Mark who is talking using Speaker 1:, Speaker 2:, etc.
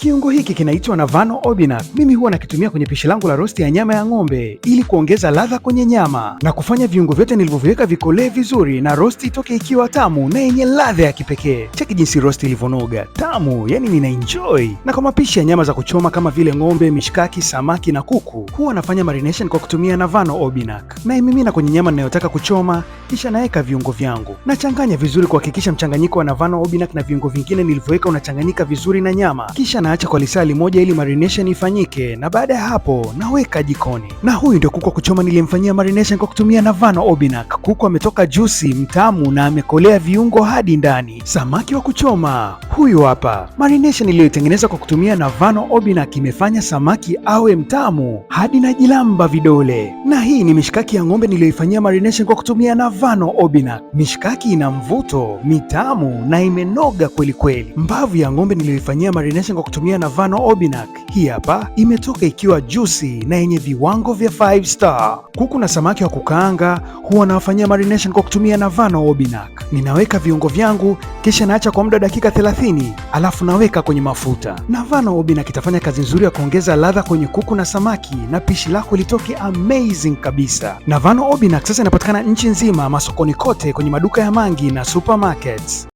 Speaker 1: Kiungo hiki kinaitwa Navano Obinak. Mimi huwa nakitumia kwenye pishi langu la rosti ya nyama ya ng'ombe ili kuongeza ladha kwenye nyama na kufanya viungo vyote nilivyoviweka vikolee vizuri na rosti itoke ikiwa tamu na yenye ladha ya kipekee. Cheki jinsi rosti ilivyonoga, tamu, yani nina enjoy. Na kwa mapishi ya nyama za kuchoma kama vile ng'ombe, mishkaki, samaki na kuku, huwa nafanya marination kwa kutumia Navano Obinak. Naimimina kwenye nyama ninayotaka kuchoma, kisha naweka viungo vyangu. Nachanganya vizuri kuhakikisha mchanganyiko wa Navano Obinak na viungo vingine nilivyoweka unachanganyika vizuri na nyama. Kisha naacha kwa lisali moja ili marination ifanyike, na baada ya hapo naweka jikoni. Na huyu ndio kuku wa kuchoma nilimfanyia marination kwa kutumia Navano Obinak. Kuku ametoka juicy, mtamu na amekolea viungo hadi ndani. Samaki wa kuchoma huyu hapa. Marination iliyotengenezwa kwa kutumia Navano Obinak imefanya samaki awe mtamu hadi najilamba vidole. Na hii ni mishkaki ya ng'ombe niliyoifanyia marination kwa kutumia Navano Obinak. Mishkaki ina mvuto, mitamu na imenoga kweli kweli. Mbavu ya ng'ombe niliyoifanyia marination kwa kutumia Navano Obinak, hii hapa, imetoka ikiwa juicy na yenye viwango vya 5 star. Kuku na samaki wa kukaanga huwa nawafanyia marination kwa kutumia Navano Obinak. Ninaweka viungo vyangu kisha naacha kwa muda dakika 30, alafu naweka kwenye mafuta. Navano Obinak itafanya kazi nzuri ya kuongeza ladha kwenye kuku na samaki na pishi lako litoke amazing kabisa. Navano Obinak sasa inapatikana nchi nzima, masokoni kote, kwenye maduka ya mangi na supermarkets.